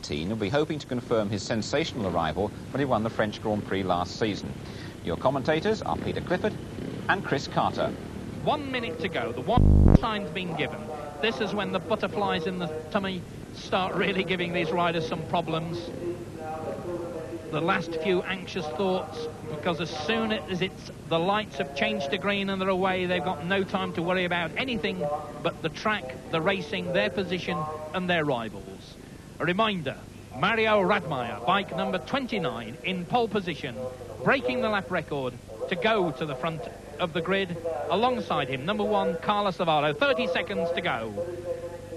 Martin will be hoping to confirm his sensational arrival when he won the French Grand Prix last season. Your commentators are Peter Clifford and Chris Carter. 1 minute to go. The one sign's been given. This is when the butterflies in the tummy start really giving these riders some problems. The last few anxious thoughts, because as soon as the lights have changed to green and they're away, they've got no time to worry about anything but the track, the racing, their position and their rivals. A reminder, Mario Radmayer, bike number 29, in pole position, breaking the lap record to go to the front of the grid. Alongside him, number 1, Carlos Zavallo, 30 seconds to go.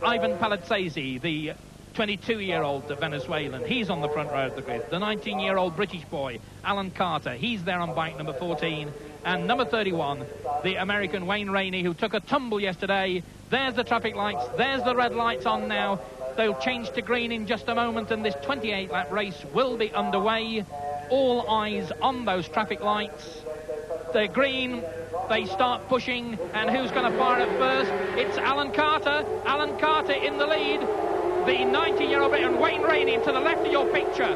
Ivan Palazzesi, the 22-year-old Venezuelan, he's on the front row of the grid. The 19-year-old British boy, Alan Carter, he's there on bike number 14. And number 31, the American Wayne Rainey, who took a tumble yesterday. There's the traffic lights, there's the red lights on now. They'll change to green in just a moment, and this 28-lap race will be underway. All eyes on those traffic lights. They're green, they start pushing, and who's going to fire at first? It's Alan Carter. Alan Carter in the lead. The 19-year-old and Wayne Rainey to the left of your picture.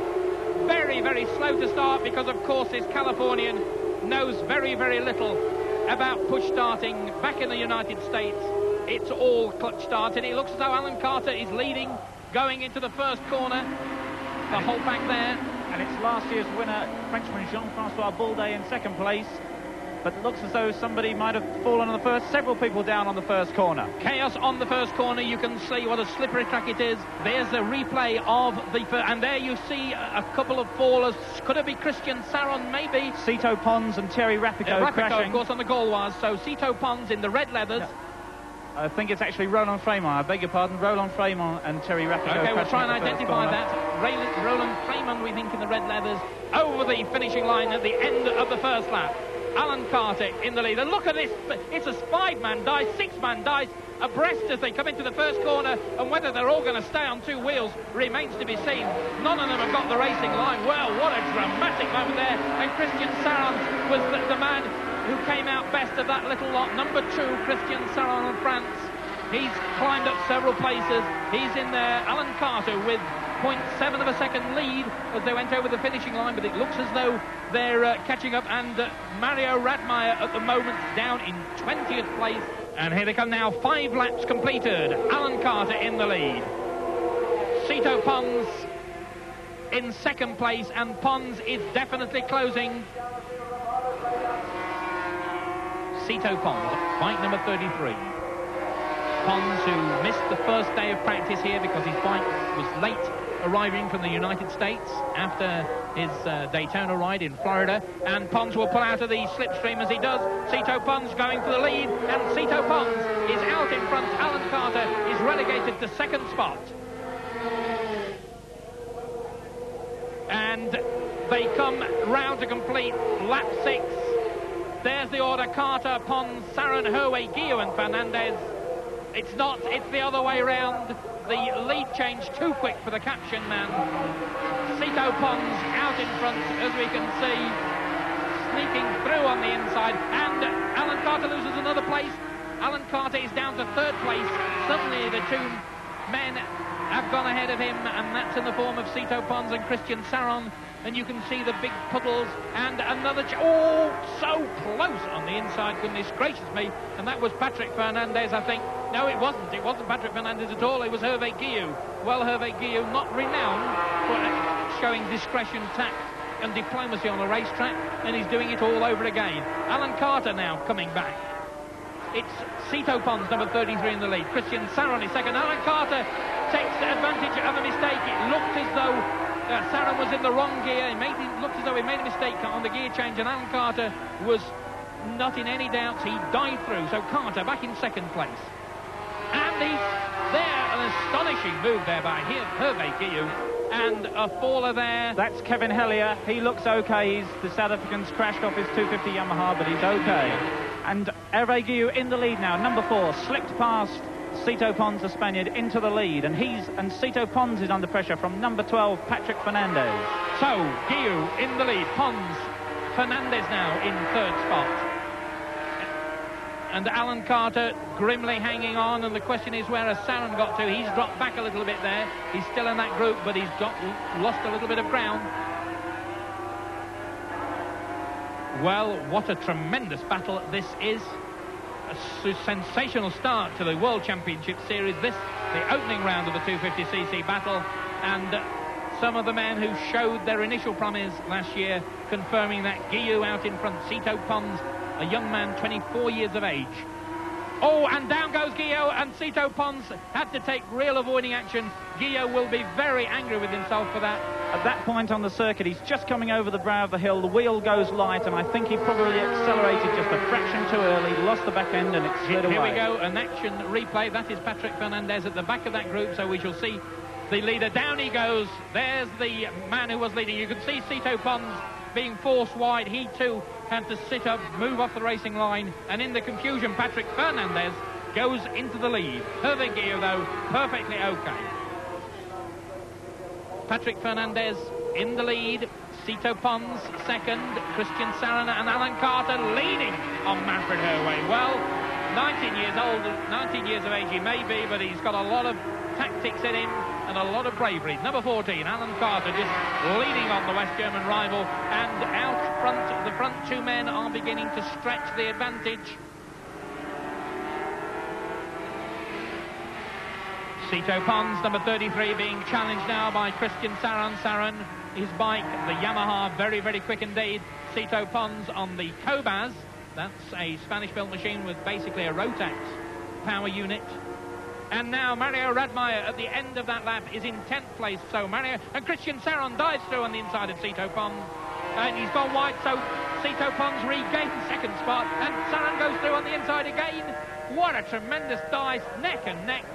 Very, very slow to start because, of course, this Californian knows very, very little about push starting. Back in the United States, it's all clutch start, and it looks as though Alan Carter is leading, going into the first corner. The hold back there. And it's last year's winner, Frenchman Jean-Francois Bourdais, in second place. But it looks as though somebody might have fallen on the first, several people down on the first corner. Chaos on the first corner. You can see what a slippery track it is. There's the replay of the first, and there you see a couple of fallers. Could it be Christian Saron, maybe? Cito Pons and Terry Rapico crashing. Of course, on the Gauloise. So Cito Pons in the red leathers. Yeah. I think it's actually Roland Fremont. I beg your pardon. Roland Fremont and Terry Rapico. Okay, we'll try and identify that. Roland Fremont, we think, in the red leathers, over the finishing line at the end of the first lap. Alan Carter in the lead. And look at this. It's a 5-man dice, 6-man dice abreast as they come into the first corner. And whether they're all going to stay on 2 wheels remains to be seen. None of them have got the racing line. Well, what a dramatic moment there. And Christian Saron was the man who came out best of that little lot. Number 2, Christian Saron of France. He's climbed up several places. He's in there. Alan Carter with 0.7 of a second lead as they went over the finishing line, but it looks as though they're catching up, and Mario Radmayer at the moment down in 20th place. And here they come now, 5 laps completed. Alan Carter in the lead. Cito Pons in second place, and Pons is definitely closing. Cito Pons, bike number 33. Pons, who missed the first day of practice here because his bike was late arriving from the United States after his Daytona ride in Florida, and Pons will pull out of the slipstream as he does. Cito Pons going for the lead, and Cito Pons is out in front. Alan Carter is relegated to second spot. And they come round to complete lap 6. There's the order: Carter, Pons, Saron, Herway, Guillaume and Fernandez. It's not, it's the other way round. The lead change too quick for the caption man. Cito Pons out in front, as we can see, sneaking through on the inside, and Alan Carter loses another place. Alan Carter is down to 3rd place. Suddenly the 2 men have gone ahead of him, and that's in the form of Cito Pons and Christian Saron. And you can see the big puddles, and another so close on the inside, goodness gracious me. And that was Patrick Fernandez, I think. No, it wasn't Patrick Fernandez at all. It was Hervé Guillaume. Well, Hervé Guillaume, not renowned for showing discretion, tact and diplomacy on a racetrack, and he's doing it all over again. Alan Carter now coming back. It's Cito Pons, number 33 in the lead. Christian Saron is second. Alan Carter takes advantage of a mistake. It looked as though Saron was in the wrong gear. It looked as though he made a mistake on the gear change, and Alan Carter was not in any doubts. He dived through. So Carter back in second place. And an astonishing move there by Hervé Guillaume, and a faller there. That's Kevin Hellier. He looks okay. The South African's crashed off his 250 Yamaha, but he's okay. And Hervé Guillaume in the lead now. Number 4 slipped past Cito Pons, the Spaniard, into the lead, and Cito Pons is under pressure from number 12, Patrick Fernandez. So Guillaume in the lead. Pons, Fernandez now in 3rd spot. And Alan Carter grimly hanging on, and the question is, where has Saron got to? He's dropped back a little bit there. He's still in that group, but he's lost a little bit of ground. Well, what a tremendous battle this is. A sensational start to the World Championship Series. This, the opening round of the 250cc battle, and some of the men who showed their initial promise last year confirming that. Guillou out in front, Cito Pons, a young man, 24 years of age. Oh, and down goes Guillou, and Cito Pons had to take real avoiding action. Guillou will be very angry with himself for that. At that point on the circuit, he's just coming over the brow of the hill. The wheel goes light, and I think he probably accelerated just a fraction too early, lost the back end, and it slid away. Here we go, an action replay. That is Patrick Fernandez at the back of that group, so we shall see the leader. Down he goes. There's the man who was leading. You can see Cito Pons being forced wide. He too had to sit up, move off the racing line, and in the confusion, Patrick Fernandez goes into the lead. Hervé Guillou, though, perfectly okay. Patrick Fernandez in the lead, Cito Pons second, Christian Saron and Alan Carter leading on Manfred Herway. Well, 19 years old, 19 years of age he may be, but he's got a lot of tactics in him and a lot of bravery. Number 14, Alan Carter, just leading on the West German rival, and out front, the front two men are beginning to stretch the advantage. Cito Pons, number 33, being challenged now by Christian Saron. Saron, his bike, the Yamaha, very, very quick indeed. Cito Pons on the Cobas. That's a Spanish-built machine with basically a Rotax power unit. And now Mario Radmeyer at the end of that lap is in 10th place. So Mario and Christian Saron dives through on the inside of Cito Pons. And he's gone wide, so Cito Pons regains second spot. And Saron goes through on the inside again. What a tremendous dive, neck and neck,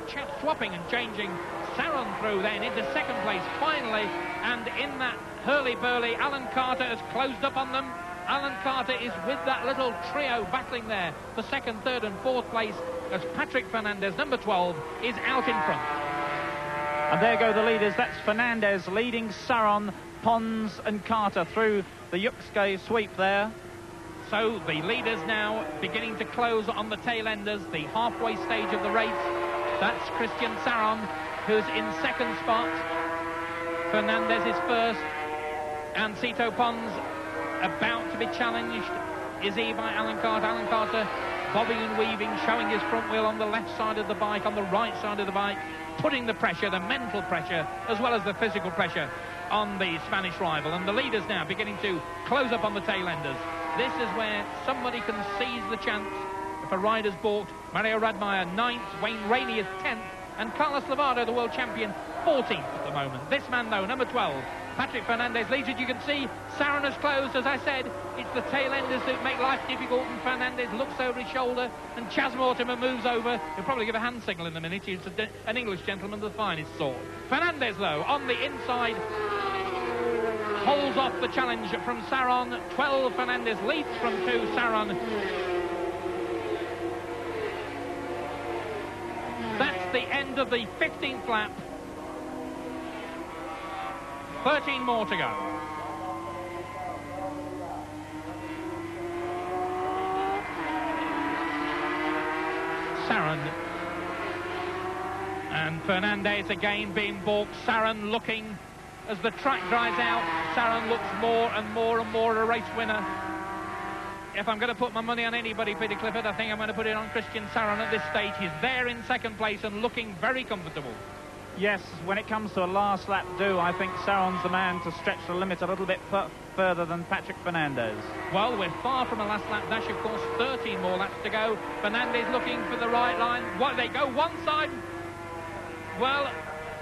swapping and changing. Saron through then into second place finally. And in that hurly-burly, Alan Carter has closed up on them. Alan Carter is with that little trio battling there for second, third and fourth place, as Patrick Fernandez, number 12, is out in front. And there go the leaders. That's Fernandez leading Saron, Pons and Carter through the Yuxke sweep there. So the leaders now beginning to close on the tail enders, the halfway stage of the race. That's Christian Saron, who's in second spot. Fernandez is first, and Cito Pons about to be challenged, is he, by Alan Carter. Alan Carter bobbing and weaving, showing his front wheel on the left side of the bike, on the right side of the bike, putting the pressure, the mental pressure, as well as the physical pressure on the Spanish rival. And the leaders now beginning to close up on the tail enders. This is where somebody can seize the chance if a rider's balked. Mario Radmeyer 9th, Wayne Rainey is 10th, and Carlos Lovato, the world champion, 14th at the moment. This man, though, number 12, Patrick Fernandez, leads it. You can see Saron has closed. As I said, it's the tail enders that make life difficult, and Fernandez looks over his shoulder, and Chas Mortimer moves over. He'll probably give a hand signal in a minute. He's an English gentleman of the finest sort. Fernandez, though, on the inside, holds off the challenge from Saron. 12, Fernandez leads from 2, Saron. That's the end of the 15th lap. 13 more to go. Saron and Fernandez again being balked. Saron looking, as the track dries out, Saron looks more and more and more a race winner. If I'm going to put my money on anybody, Peter Clifford, I think I'm going to put it on Christian Saron at this stage. He's there in second place and looking very comfortable. Yes, when it comes to a last lap do, I think Saron's the man to stretch the limit a little bit further than Patrick Fernandez. Well, we're far from a last lap dash, of course. 13 more laps to go. Fernandez looking for the right line. What, they go one side? Well,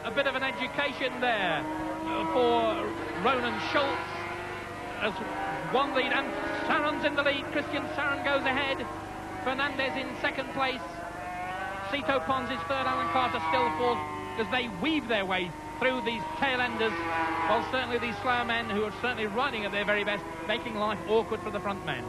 a bit of an education there for Ronan Schultz as one lead, and Saron's in the lead. Christian Saron goes ahead. Fernandez in second place. Cito Pons is third. Alan Carter still fourth, as they weave their way through these tail enders, while certainly these slow men, who are certainly riding at their very best, making life awkward for the front men.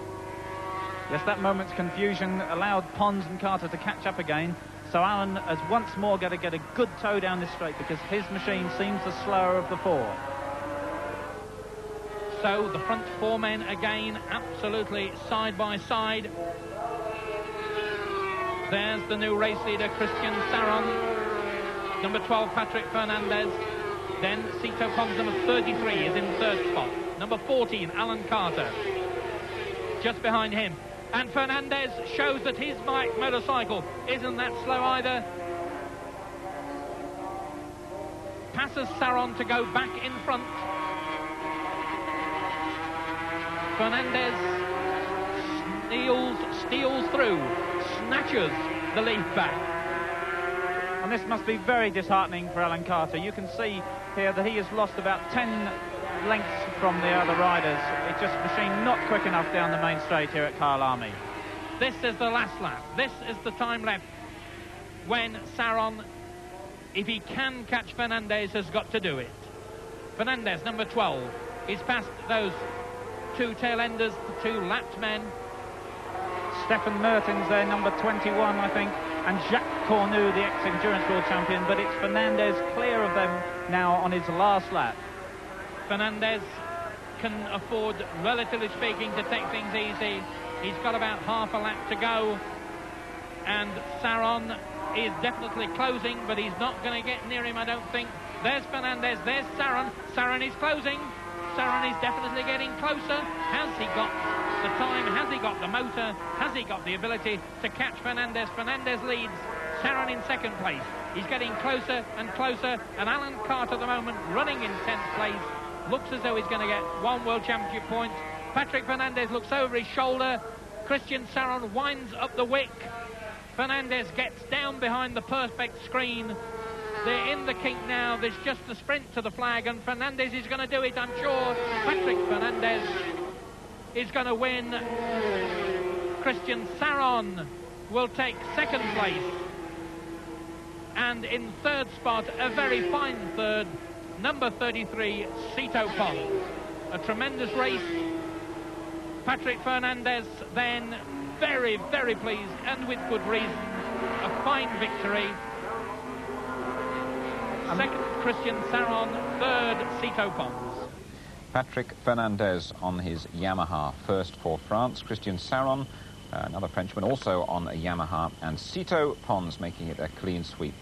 Yes, that moment's confusion allowed Pons and Carter to catch up again, so Alan has once more got to get a good toe down this straight, because his machine seems the slower of the four. So the front four men again absolutely side by side. There's the new race leader, Christian Saron. Number 12, Patrick Fernandez. Then Cito Pons, number 33, is in third spot. Number 14, Alan Carter, just behind him. And Fernandez shows that his bike motorcycle isn't that slow either. Passes Saron to go back in front. Fernandez steals through, snatches the lead back. And this must be very disheartening for Alan Carter. You can see here that he has lost about 10 lengths from the other riders. It's just machine not quick enough down the main straight here at Kyalami. This is the last lap. This is the time left when Saron, if he can catch Fernandez, has got to do it. Fernandez, number 12, is past those two tail-enders, the two lapped men. Stefan Mertens there, number 21, I think, and Jacques Cornu, the ex-Endurance World Champion, but it's Fernandez clear of them now on his last lap. Fernandez can afford, relatively speaking, to take things easy. He's got about half a lap to go, and Saron is definitely closing, but he's not going to get near him, I don't think. There's Fernandez, there's Saron. Saron is closing. Saron is definitely getting closer. Has he got the time? Has he got the motor? Has he got the ability to catch Fernandez? Fernandez leads. Saron in second place. He's getting closer and closer, and Alan Carter at the moment running in 10th place. Looks as though he's going to get one World Championship point. Patrick Fernandez looks over his shoulder. Christian Saron winds up the wick. Fernandez gets down behind the perspex screen. They're in the kink now. There's just a sprint to the flag, and Fernandez is going to do it, I'm sure. Patrick Fernandez is going to win. Christian Saron will take second place. And in third spot, a very fine third, number 33, Cito Pons. A tremendous race. Patrick Fernandez then very, very pleased, and with good reason. A fine victory. Second, Christian Saron. Third, Cito Pons. Patrick Fernandez on his Yamaha, first for France. Christian Saron, another Frenchman, also on a Yamaha, and Cito Pons making it a clean sweep.